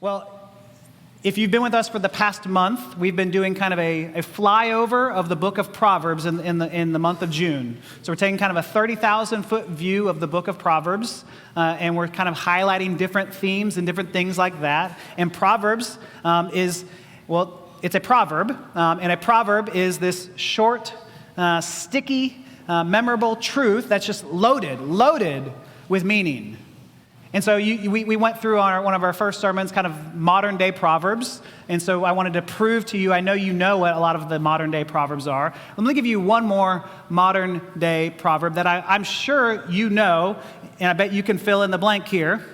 Well, if you've been with us for the past month, we've been doing kind of a flyover of the book of Proverbs in the month of June. So we're taking kind of a 30,000-foot view of the book of Proverbs, and we're kind of highlighting different themes and different things like that. And Proverbs it's a proverb, and a proverb is this short, sticky, memorable truth that's just loaded with meaning. And so we went through on one of our first sermons kind of modern-day Proverbs. And so I wanted to prove to you, I know you know what a lot of the modern-day Proverbs are. Let me give you one more modern-day proverb that I'm sure you know, and I bet you can fill in the blank here.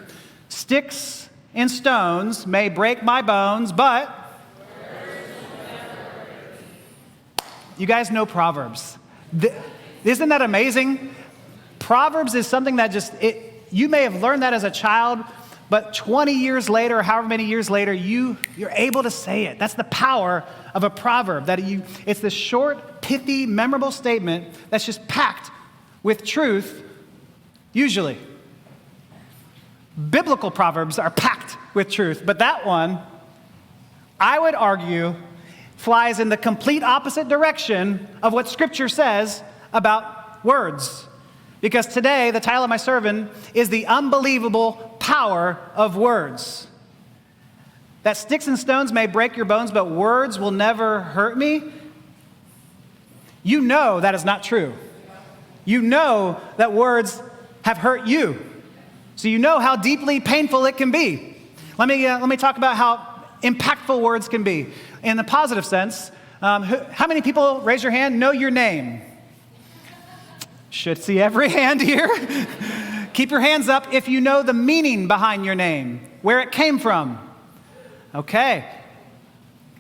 Sticks and stones may break my bones, but... You guys know Proverbs. Isn't that amazing? Proverbs is something that you may have learned that as a child, but 20 years later, however many years later, you're able to say it. That's the power of a proverb, it's this short, pithy, memorable statement that's just packed with truth, usually. Biblical proverbs are packed with truth, but that one, I would argue, flies in the complete opposite direction of what Scripture says about words. Because today, the title of my sermon is The Unbelievable Power of Words. That sticks and stones may break your bones, but words will never hurt me. You know that is not true. You know that words have hurt you. So you know how deeply painful it can be. Let me talk about how impactful words can be. In the positive sense, how many people, raise your hand, know your name? Should see every hand here. Keep your hands up if you know the meaning behind your name, where it came from. Okay.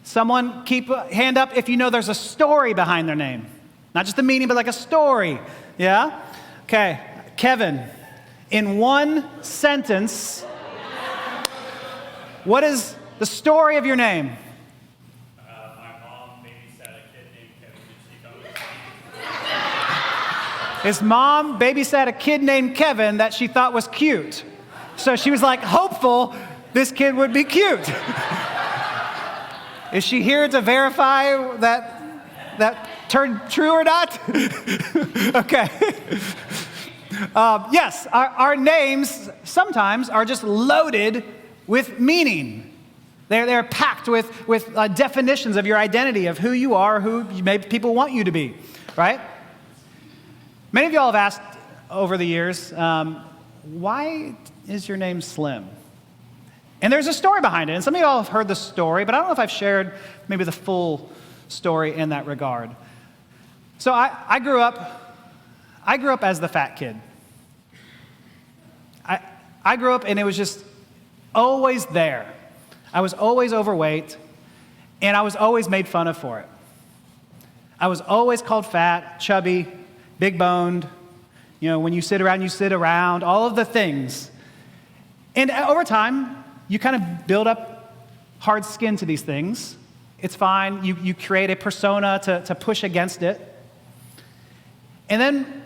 Someone keep a hand up if you know there's a story behind their name. Not just the meaning, but like a story. Yeah? Okay. Kevin, in one sentence, what is the story of your name? His mom babysat a kid named Kevin that she thought was cute. So she was like hopeful this kid would be cute. Is she here to verify that turned true or not? Okay. Yes, our names sometimes are just loaded with meaning. They're packed with definitions of your identity, of who you are, who maybe people want you to be, right? Many of y'all have asked over the years, why is your name Slim? And there's a story behind it. And some of y'all have heard the story, but I don't know if I've shared maybe the full story in that regard. So I grew up as the fat kid. I grew up and it was just always there. I was always overweight, and I was always made fun of for it. I was always called fat, chubby, big boned, when you sit around, all of the things. And over time, you kind of build up hard skin to these things. It's fine. You create a persona to push against it. And then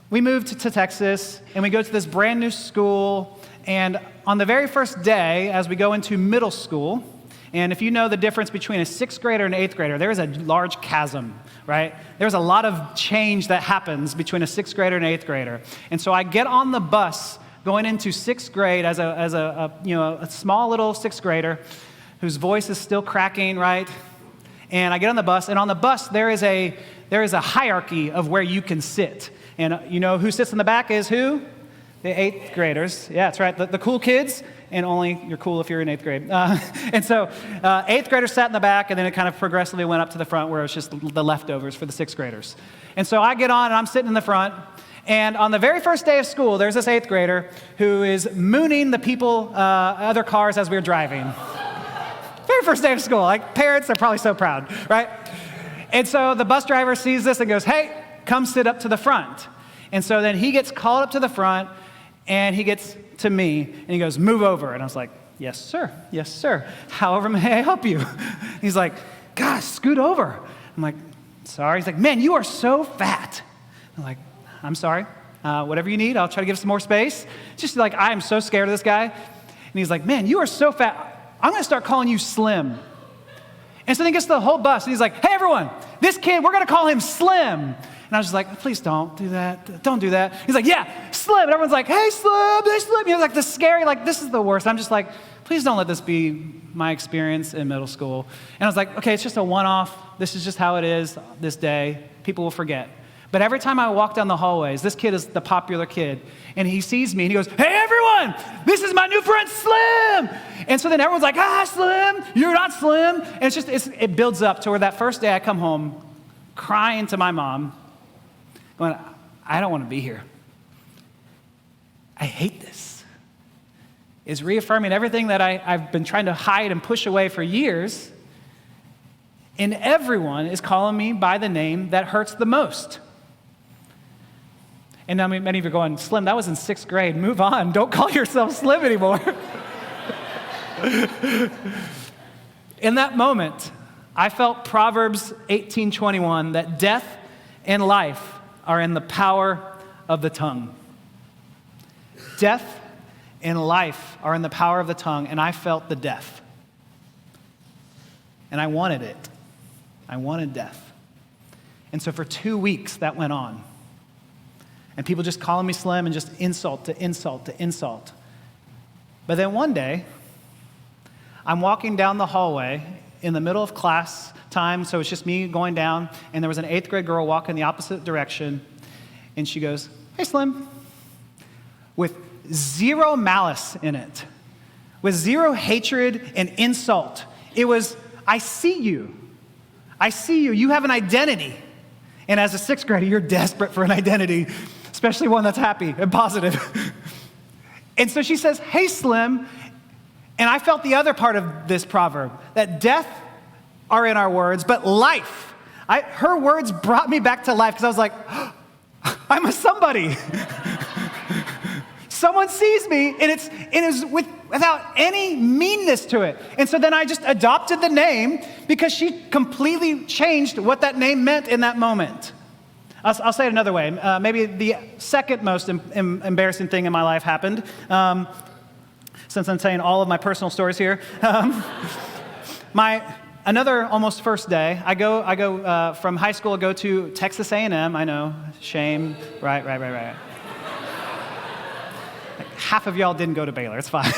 we moved to Texas, and we go to this brand new school. And on the very first day, as we go into middle school, and if you know the difference between a 6th grader and an 8th grader, there is a large chasm, right? There's a lot of change that happens between a 6th grader and an 8th grader. And so I get on the bus going into 6th grade as a small little 6th grader whose voice is still cracking, right? And I get on the bus, and on the bus there is a hierarchy of where you can sit. And who sits in the back is who? The 8th graders. Yeah, that's right. The cool kids. And only you're cool if you're in 8th grade. And so 8th graders sat in the back, and then it kind of progressively went up to the front where it was just the leftovers for the 6th graders. And so I get on, and I'm sitting in the front. And on the very first day of school, there's this 8th grader who is mooning the people, other cars as we were driving. Very first day of school. Like, parents are probably so proud, right? And so the bus driver sees this and goes, "Hey, come sit up to the front." And so then he gets called up to the front, and he gets to me, and he goes, "Move over." And I was like, yes, sir. However may I help you?" He's like, "Gosh, scoot over." I'm like, "Sorry." He's like, "Man, you are so fat." I'm like, "I'm sorry. Whatever you need, I'll try to give some more space." Just like, I am so scared of this guy. And he's like, "Man, you are so fat. I'm going to start calling you Slim. And so then he gets to the whole bus, and he's like, hey, everyone, this kid, we're going to call him Slim. And I was just like, please don't do that. Don't do that. He's like, yeah, Slim. And everyone's like, hey, Slim, hey, Slim. You know, like the scary, like, this is the worst. I'm just like, please don't let this be my experience in middle school. And I was like, okay, it's just a one-off. This is just how it is this day. People will forget. But every time I walk down the hallways, this kid is the popular kid, and he sees me, and he goes, hey, everyone, this is my new friend, Slim. And so then everyone's like, Slim, you're not Slim. And it builds up to where that first day I come home crying to my mom, going, I don't want to be here. I hate this. It's reaffirming everything that I've been trying to hide and push away for years, and everyone is calling me by the name that hurts the most. And now many of you are going, Slim, that was in 6th grade. Move on. Don't call yourself Slim anymore. In that moment, I felt Proverbs 18:21, that death and life are in the power of the tongue. Death and life are in the power of the tongue, and I felt the death. And I wanted it. I wanted death. And so for 2 weeks, that went on. And people just calling me Slim and just insult to insult to insult. But then one day, I'm walking down the hallway in the middle of class time, so it's just me going down, and there was an 8th grade girl walking the opposite direction, and she goes, hey, Slim, with zero malice in it, with zero hatred and insult. It was, I see you. I see you. You have an identity. And as a 6th grader, you're desperate for an identity, especially one that's happy and positive. And so she says, hey, Slim. And I felt the other part of this proverb, that death are in our words, but life. Her words brought me back to life because I was like, I'm a somebody. Someone sees me, and it is without any meanness to it. And so then I just adopted the name because she completely changed what that name meant in that moment. I'll say it another way. Maybe the second most embarrassing thing in my life happened. Since I'm saying all of my personal stories here. Another almost first day, I go from high school, I go to Texas A&M. I know, shame. Right. Like half of y'all didn't go to Baylor. It's fine.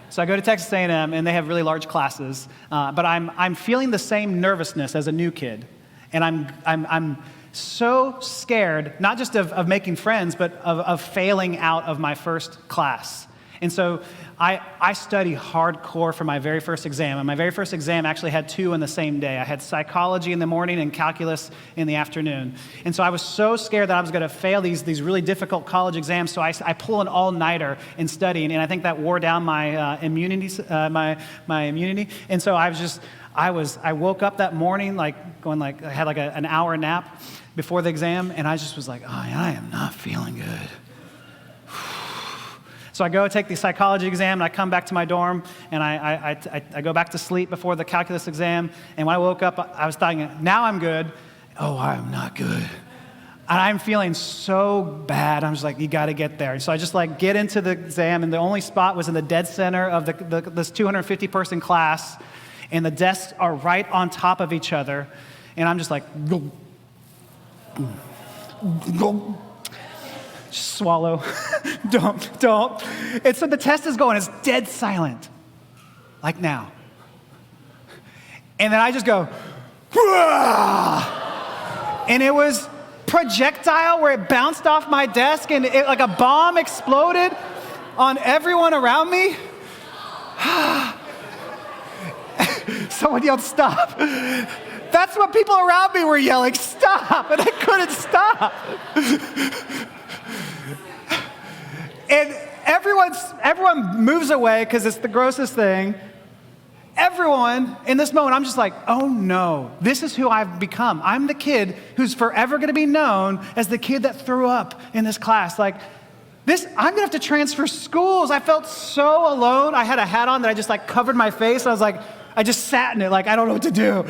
So I go to Texas A&M, and they have really large classes. But I'm feeling the same nervousness as a new kid. And I'm so scared, not just of making friends, but of failing out of my first class. And so I study hardcore for my very first exam. And my very first exam actually had 2 in the same day. I had psychology in the morning and calculus in the afternoon. And so I was so scared that I was going to fail these really difficult college exams. So I pull an all-nighter in studying, and I think that wore down my immunity. My immunity. And so I woke up that morning I had an hour nap before the exam, and I just was like, I am not feeling good. So I go take the psychology exam, and I come back to my dorm, and I go back to sleep before the calculus exam. And when I woke up, I was thinking, now I'm good. Oh, I'm not good. And I'm feeling so bad. I'm just like, you got to get there. And so I just get into the exam, and the only spot was in the dead center of this 250-person class, and the desks are right on top of each other. And I'm just like, go. Just swallow. Don't. And so the test is going. It's dead silent, like now. And then I just go, Wah! And it was projectile where it bounced off my desk, and it, like a bomb exploded on everyone around me. Someone yelled, stop. That's what people around me were yelling, stop, and I couldn't stop. And everyone moves away because it's the grossest thing. Everyone, in this moment, I'm just like, oh no, this is who I've become. I'm the kid who's forever going to be known as the kid that threw up in this class. I'm going to have to transfer schools. I felt so alone. I had a hat on that I just covered my face. I was like, I just sat in it I don't know what to do.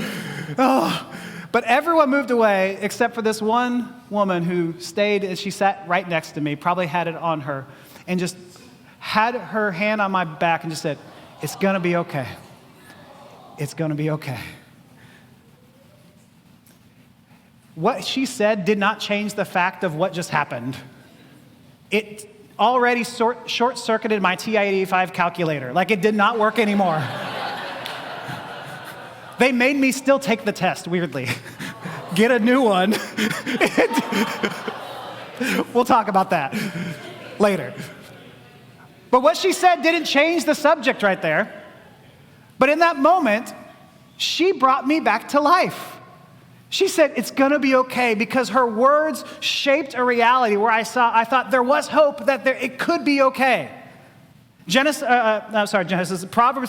Oh. But everyone moved away except for this one woman who stayed, and she sat right next to me, probably had it on her, and just had her hand on my back and just said, "It's going to be okay. It's going to be okay." What she said did not change the fact of what just happened. It already short-circuited my TI-85 calculator. Like, it did not work anymore. They made me still take the test, weirdly. Get a new one. We'll talk about that later. But what she said didn't change the subject right there. But in that moment, she brought me back to life. She said, "It's going to be okay," because her words shaped a reality where I thought there was hope that it could be okay. Proverbs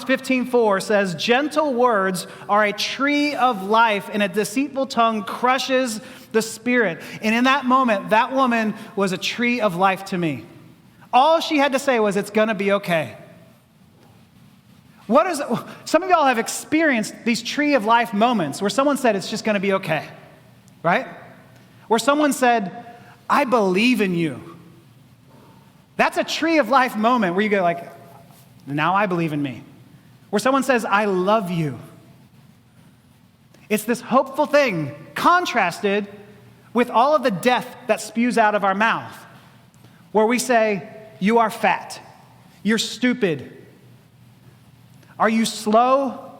15:4 says, "Gentle words are a tree of life, and a deceitful tongue crushes the spirit." And in that moment, that woman was a tree of life to me. All she had to say was, "It's going to be okay." Some of y'all have experienced these tree of life moments where someone said, "It's just going to be okay," right? Where someone said, "I believe in you." That's a tree of life moment where you go like, "Now I believe in me." Where someone says, "I love you." It's this hopeful thing contrasted with all of the death that spews out of our mouth, where we say, "You are fat. You're stupid. Are you slow?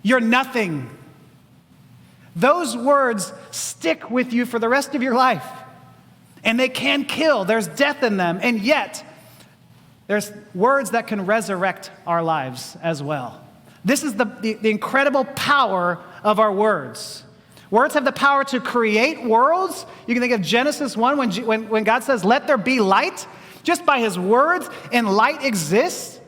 You're nothing." Those words stick with you for the rest of your life, and they can kill. There's death in them, and yet there's words that can resurrect our lives as well. This is the incredible power of our words. Words have the power to create worlds. You can think of Genesis 1 when God says, "Let there be light." Just by his words, and light exists.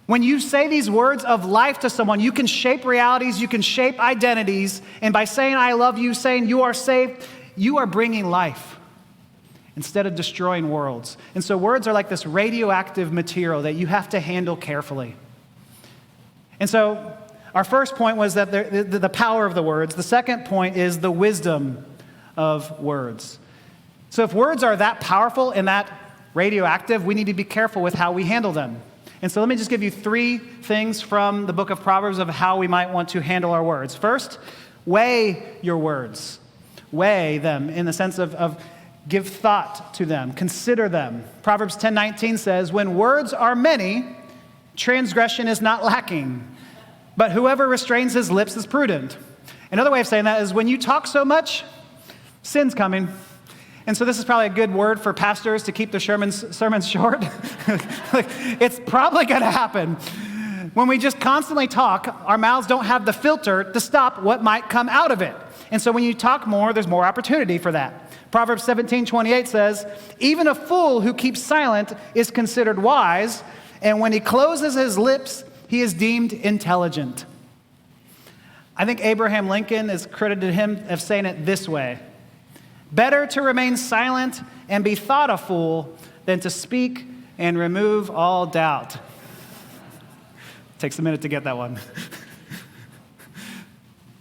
When you say these words of life to someone, you can shape realities, you can shape identities, and by saying "I love you," saying "you are saved," you are bringing life instead of destroying worlds. And so words are like this radioactive material that you have to handle carefully. And so our first point was that the power of the words. The second point is the wisdom of words. So if words are that powerful and that radioactive, we need to be careful with how we handle them. And so let me just give you 3 things from the book of Proverbs of how we might want to handle our words. First, weigh your words. Weigh them in the sense of give thought to them, consider them. Proverbs 10:19 says, "When words are many, transgression is not lacking, but whoever restrains his lips is prudent." Another way of saying that is when you talk so much, sin's coming. And so this is probably a good word for pastors to keep their sermons short. It's probably going to happen. When we just constantly talk, our mouths don't have the filter to stop what might come out of it. And so when you talk more, there's more opportunity for that. Proverbs 17:28 says, "Even a fool who keeps silent is considered wise, and when he closes his lips, he is deemed intelligent." I think Abraham Lincoln is credited him of saying it this way: "Better to remain silent and be thought a fool than to speak and remove all doubt." Takes a minute to get that one.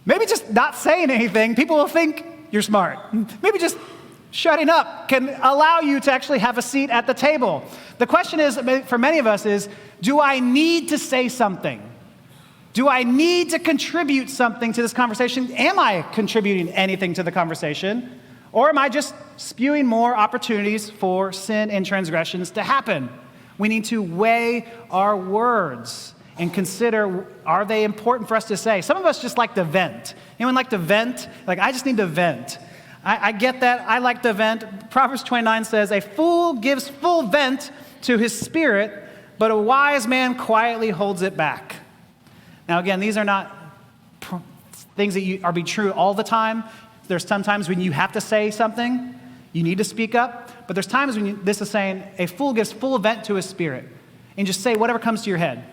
Maybe just not saying anything, people will think you're smart. Maybe just shutting up can allow you to actually have a seat at the table. The question is, for many of us, is do I need to say something? Do I need to contribute something to this conversation? Am I contributing anything to the conversation? Or am I just spewing more opportunities for sin and transgressions to happen? We need to weigh our words and consider, are they important for us to say? Some of us just like to vent. Anyone like to vent? Like, I just need to vent. I get that. I like to vent. Proverbs 29 says, "A fool gives full vent to his spirit, but a wise man quietly holds it back." Now, again, these are not things that are be true all the time. There's sometimes when you have to say something, you need to speak up. But there's times when this is saying, a fool gives full vent to his spirit, and just say whatever comes to your head.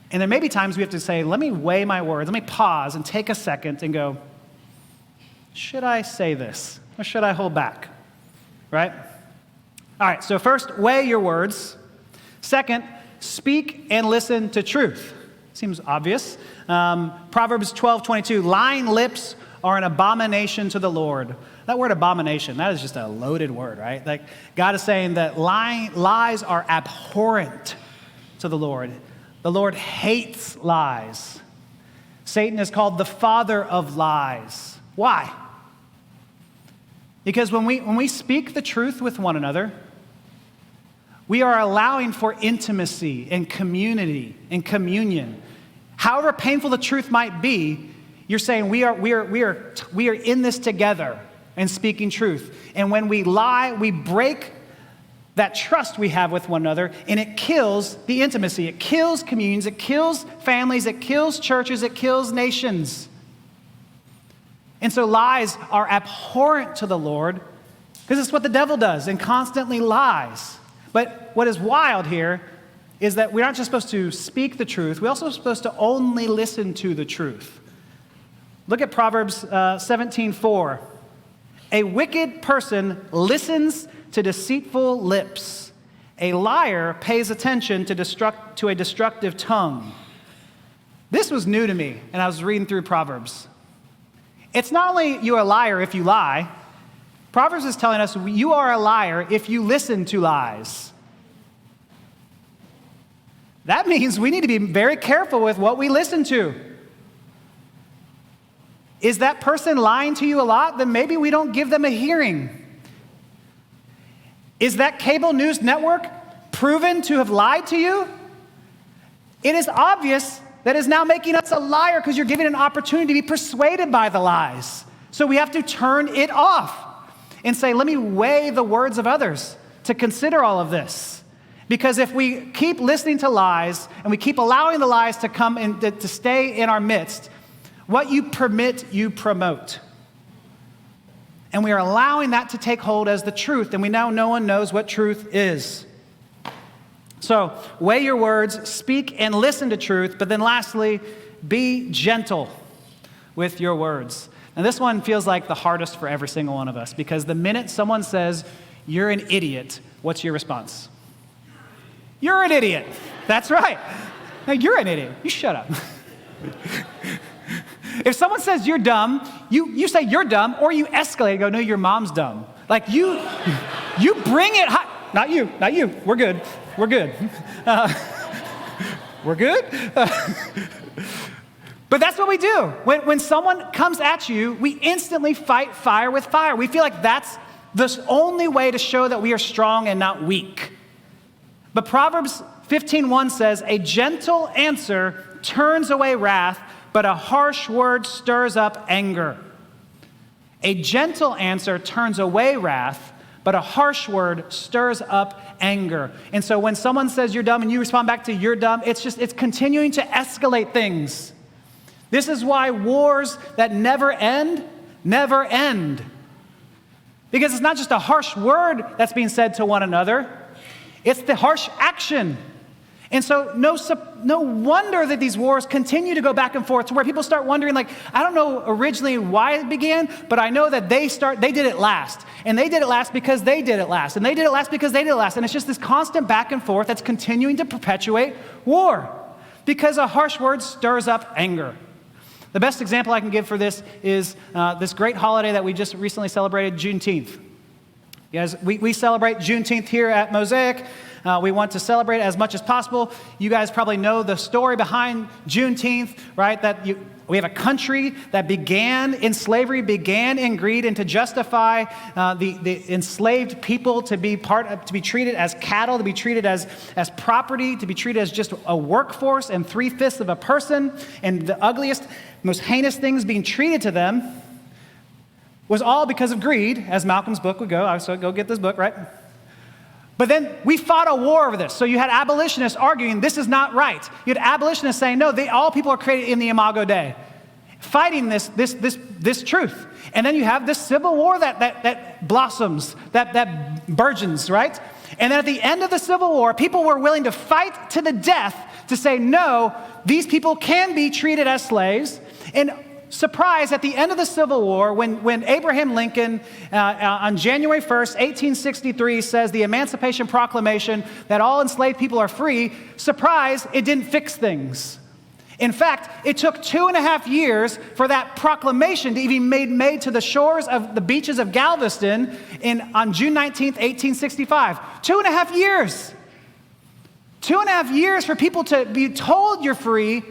And there may be times we have to say, let me weigh my words. Let me pause and take a second and go, should I say this or should I hold back? Right? All right, so first, weigh your words. Second, speak and listen to truth. Seems obvious. Proverbs 12:22, lying lips are an abomination to the Lord. That word abomination, that is just a loaded word, right? Like God is saying that lies are abhorrent to the Lord. The Lord hates lies. Satan is called the father of lies. Why? Because when we speak the truth with one another, we are allowing for intimacy and community and communion. However painful the truth might be, you're saying we are in this together and speaking truth. And when we lie, we break that trust we have with one another, and it kills the intimacy. It kills communions. It kills families. It kills churches. It kills nations. And so lies are abhorrent to the Lord because it's what the devil does and constantly lies. But what is wild here is that we're not just supposed to speak the truth, we're also supposed to only listen to the truth. Look at Proverbs 17:4. A wicked person listens to deceitful lips. A liar pays attention to a destructive tongue. This was new to me, and I was reading through Proverbs. It's not only you're a liar if you lie. Proverbs is telling us you are a liar if you listen to lies. That means we need to be very careful with what we listen to. Is that person lying to you a lot? Then maybe we don't give them a hearing. Is that cable news network proven to have lied to you? It is obvious that is now making us a liar because you're giving an opportunity to be persuaded by the lies. So we have to turn it off and say, let me weigh the words of others to consider all of this. Because if we keep listening to lies and we keep allowing the lies to come and to stay in our midst, what you permit, you promote. And we are allowing that to take hold as the truth, and we now no one knows what truth is. So, weigh your words, speak and listen to truth, but then lastly, be gentle with your words. Now, this one feels like the hardest for every single one of us, because the minute someone says, you're an idiot, what's your response? You're an idiot. That's right. No, you're an idiot. You shut up. If someone says you're dumb, you say you're dumb, or you escalate and go, no, your mom's dumb. Like you bring it high. Not you. We're good. We're good. We're good? But that's what we do. When someone comes at you, we instantly fight fire with fire. We feel like that's the only way to show that we are strong and not weak. But Proverbs 15:1 says, a gentle answer turns away wrath, but a harsh word stirs up anger. A gentle answer turns away wrath, but a harsh word stirs up anger. And so when someone says you're dumb and you respond back to you're dumb, it's continuing to escalate things. This is why wars that never end. Because it's not just a harsh word that's being said to one another, it's the harsh action. And so no wonder that these wars continue to go back and forth to where people start wondering, like, I don't know originally why it began, but I know that they did it last. And they did it last because they did it last. And they did it last because they did it last. And it's just this constant back and forth that's continuing to perpetuate war. Because a harsh word stirs up anger. The best example I can give for this is this great holiday that we just recently celebrated, Juneteenth. You guys, we celebrate Juneteenth here at Mosaic. We want to celebrate as much as possible. You guys probably know the story behind Juneteenth, right? We have a country that began in slavery, began in greed, and to justify the enslaved people to be treated as cattle, to be treated as property, to be treated as just a workforce and 3/5 of a person, and the ugliest, most heinous things being treated to them was all because of greed, as Malcolm's book would go. So go get this book, right? But then we fought a war over this. So you had abolitionists arguing this is not right. You had abolitionists saying, no, all people are created in the Imago Dei, fighting this truth. And then you have this civil war that blossoms, that burgeons, right? And then at the end of the Civil War, people were willing to fight to the death to say, no, these people can be treated as slaves. And surprise, at the end of the Civil War, when Abraham Lincoln, on January 1st, 1863, says the Emancipation Proclamation that all enslaved people are free, surprise, it didn't fix things. In fact, it took 2.5 years for that proclamation to even be made to the shores of the beaches of Galveston on June 19th, 1865. 2.5 years. 2.5 years for people to be told you're free,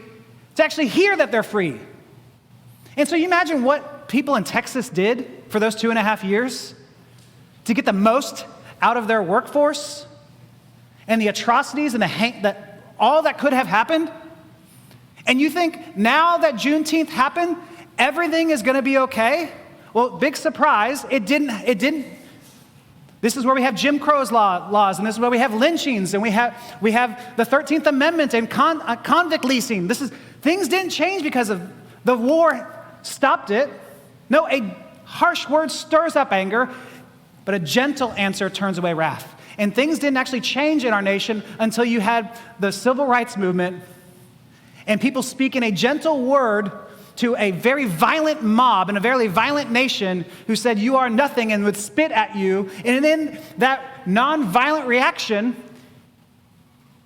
to actually hear that they're free. And so you imagine what people in Texas did for those 2.5 years to get the most out of their workforce and the atrocities and all that could have happened. And you think now that Juneteenth happened, everything is going to be okay? Well, big surprise, it didn't. This is where we have Jim Crow's laws, and this is where we have lynchings, and we have the 13th Amendment and convict leasing. Things didn't change because of the war stopped it. No, a harsh word stirs up anger, but a gentle answer turns away wrath. And things didn't actually change in our nation until you had the civil rights movement and people speaking a gentle word to a very violent mob and a very violent nation who said, you are nothing, and would spit at you. And in that nonviolent reaction,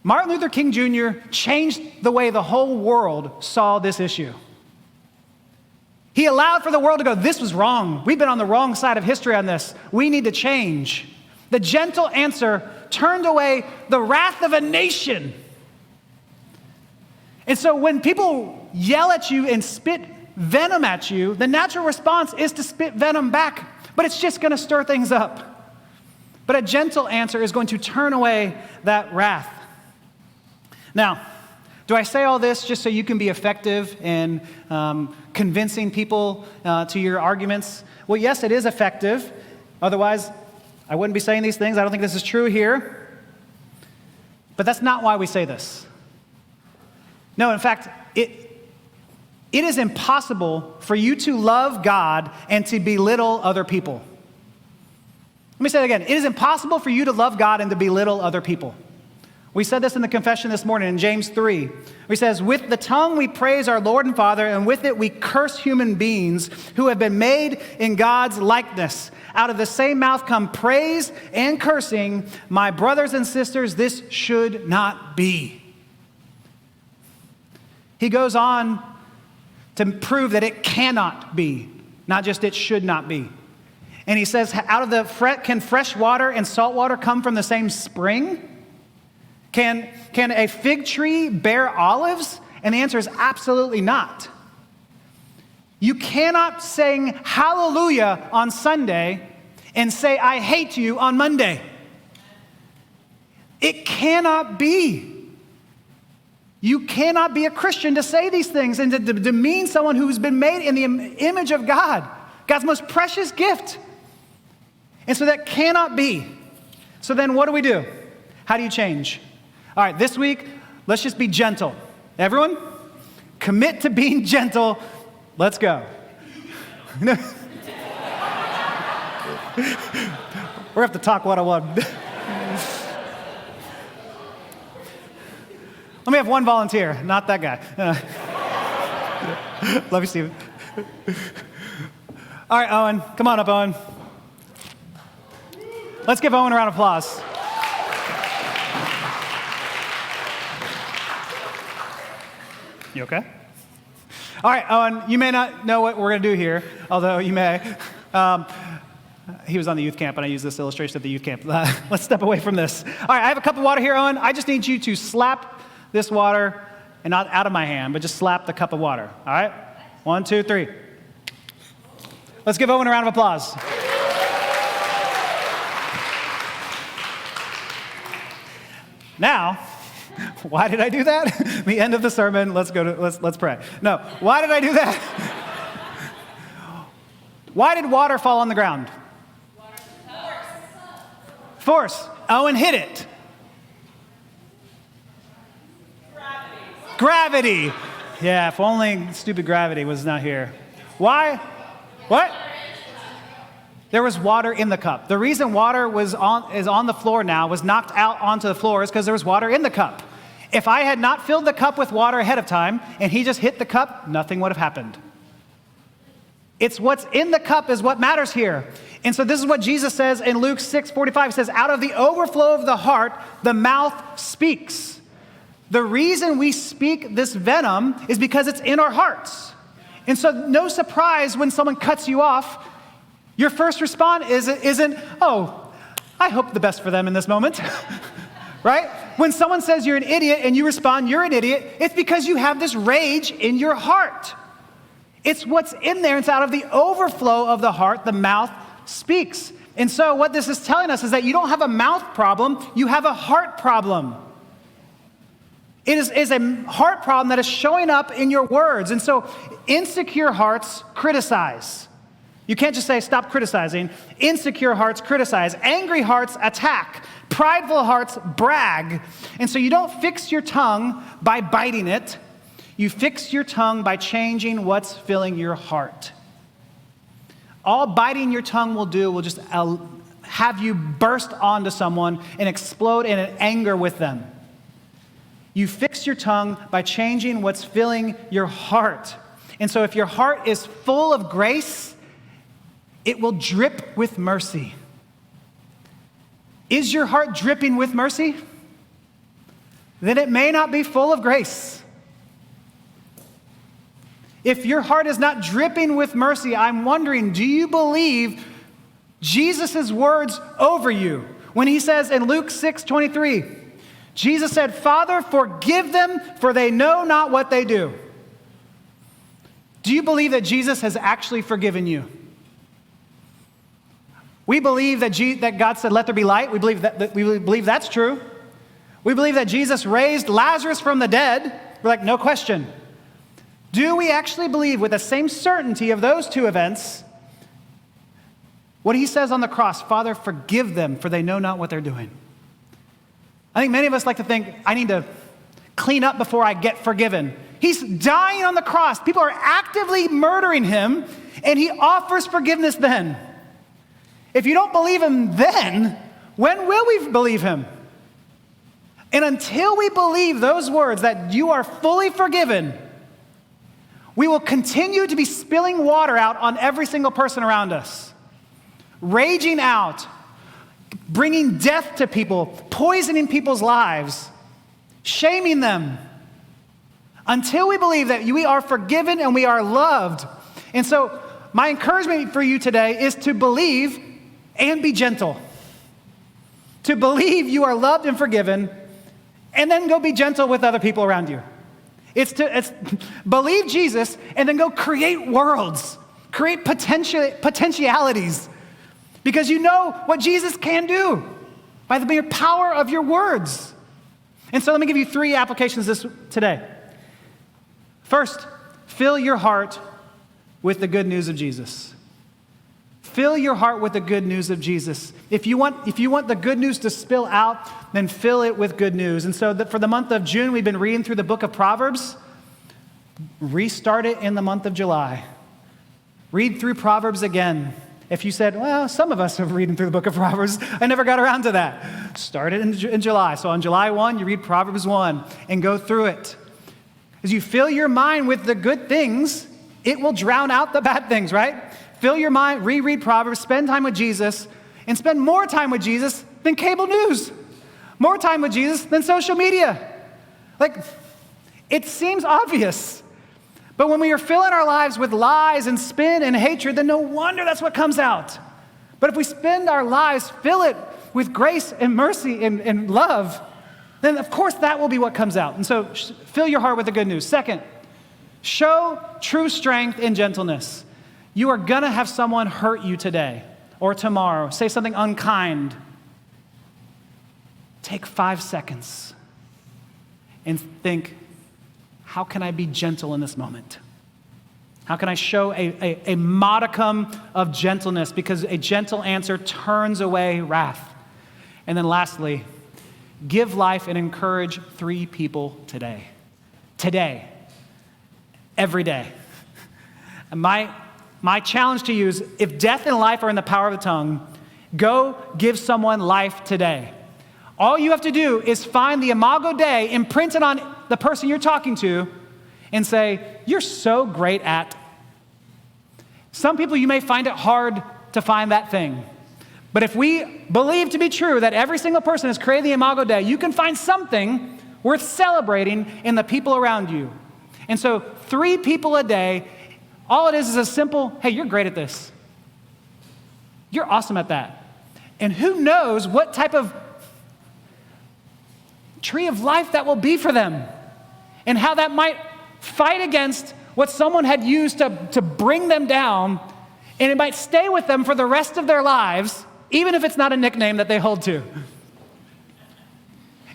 Martin Luther King Jr. changed the way the whole world saw this issue. He allowed for the world to go, this was wrong. We've been on the wrong side of history on this. We need to change. The gentle answer turned away the wrath of a nation. And so when people yell at you and spit venom at you, the natural response is to spit venom back, but it's just going to stir things up. But a gentle answer is going to turn away that wrath. Now, do I say all this just so you can be effective in convincing people to your arguments? Well, yes, it is effective. Otherwise, I wouldn't be saying these things. I don't think this is true here. But that's not why we say this. No, in fact, it is impossible for you to love God and to belittle other people. Let me say it again. It is impossible for you to love God and to belittle other people. We said this in the confession this morning in James 3. Where he says, with the tongue we praise our Lord and Father, and with it we curse human beings who have been made in God's likeness. Out of the same mouth come praise and cursing. My brothers and sisters, this should not be. He goes on to prove that it cannot be, not just it should not be. And he says, can fresh water and salt water come from the same spring? Can a fig tree bear olives? And the answer is absolutely not. You cannot sing hallelujah on Sunday and say, I hate you on Monday. It cannot be. You cannot be a Christian to say these things and to demean someone who's been made in the image of God, God's most precious gift. And so that cannot be. So then what do? How do you change? All right, this week, let's just be gentle. Everyone, commit to being gentle. Let's go. We're going to have to talk one-on-one. Let me have one volunteer, not that guy. Love you, Stephen. All right, Owen. Come on up, Owen. Let's give Owen a round of applause. You okay? All right, Owen, you may not know what we're going to do here, although you may. He was on the youth camp, and I used this illustration at the youth camp. Let's step away from this. All right, I have a cup of water here, Owen. I just need you to slap this water, and not out of my hand, but just slap the cup of water. All right? 1, 2, 3. Let's give Owen a round of applause. Now, why did I do that? The end of the sermon. Let's pray. No, why did I do that? Why did water fall on the ground? Force. Owen hit it. Gravity. Yeah, if only stupid gravity was not here. Why? What? There was water in the cup. The reason water is on the floor now, was knocked out onto the floor, is because there was water in the cup. If I had not filled the cup with water ahead of time and he just hit the cup, nothing would have happened. It's what's in the cup is what matters here. And so this is what Jesus says in Luke 6:45. He says, out of the overflow of the heart, the mouth speaks. The reason we speak this venom is because it's in our hearts. And so no surprise when someone cuts you off, your first response isn't, oh, I hope the best for them in this moment, right? When someone says you're an idiot and you respond, you're an idiot, it's because you have this rage in your heart. It's what's in there. It's out of the overflow of the heart, the mouth speaks. And so what this is telling us is that you don't have a mouth problem, you have a heart problem. It is a heart problem that is showing up in your words. And so insecure hearts criticize. You can't just say, stop criticizing. Insecure hearts criticize. Angry hearts attack. Prideful hearts brag. And so you don't fix your tongue by biting it. You fix your tongue by changing what's filling your heart. All biting your tongue will do will just have you burst onto someone and explode in an anger with them. You fix your tongue by changing what's filling your heart. And so if your heart is full of grace, it will drip with mercy. Is your heart dripping with mercy? Then it may not be full of grace. If your heart is not dripping with mercy, I'm wondering, do you believe Jesus' words over you? When he says in Luke 6:23, Jesus said, Father, forgive them, for they know not what they do. Do you believe that Jesus has actually forgiven you? We believe that God said, let there be light. We believe that's true. We believe that Jesus raised Lazarus from the dead. We're like, no question. Do we actually believe with the same certainty of those two events what he says on the cross, Father, forgive them, for they know not what they're doing? I think many of us like to think, I need to clean up before I get forgiven. He's dying on the cross. People are actively murdering him, and he offers forgiveness then. If you don't believe him then, when will we believe him? And until we believe those words that you are fully forgiven, we will continue to be spilling water out on every single person around us, raging out, bringing death to people, poisoning people's lives, shaming them, until we believe that we are forgiven and we are loved. And so my encouragement for you today is to believe and be gentle. To believe you are loved and forgiven, and then go be gentle with other people around you. It's believe Jesus and then go create worlds, create potentialities, because you know what Jesus can do by the mere power of your words. And so let me give you 3 applications today. First, fill your heart with the good news of Jesus. Fill your heart with the good news of Jesus. If you want the good news to spill out, then fill it with good news. And so for the month of June, we've been reading through the book of Proverbs. Restart it in the month of July. Read through Proverbs again. If you said, well, some of us are reading through the book of Proverbs, I never got around to that. Start it in July. So on July 1, you read Proverbs 1 and go through it. As you fill your mind with the good things, it will drown out the bad things, right? Fill your mind, reread Proverbs, spend time with Jesus, and spend more time with Jesus than cable news, more time with Jesus than social media. Like, it seems obvious, but when we are filling our lives with lies and spin and hatred, then no wonder that's what comes out. But if we spend our lives, fill it with grace and mercy and love, then of course that will be what comes out. And so fill your heart with the good news. Second, show true strength in gentleness. You are going to have someone hurt you today or tomorrow, say something unkind. Take 5 seconds and think, how can I be gentle in this moment? How can I show a modicum of gentleness? Because a gentle answer turns away wrath. And then lastly, give life and encourage 3 people today. Today. Every day. And my challenge to you is, if death and life are in the power of the tongue, go give someone life today. All you have to do is find the Imago Dei imprinted on the person you're talking to and say, you're so great at. Some people, you may find it hard to find that thing. But if we believe to be true that every single person has created the Imago Dei, you can find something worth celebrating in the people around you. And so 3 people a day, all it is a simple, hey, you're great at this. You're awesome at that. And who knows what type of tree of life that will be for them and how that might fight against what someone had used to bring them down, and it might stay with them for the rest of their lives, even if it's not a nickname that they hold to.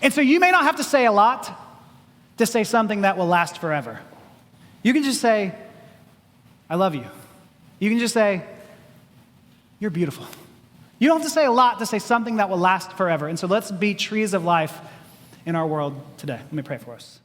And so you may not have to say a lot to say something that will last forever. You can just say, I love you. You can just say, you're beautiful. You don't have to say a lot to say something that will last forever. And so let's be trees of life in our world today. Let me pray for us.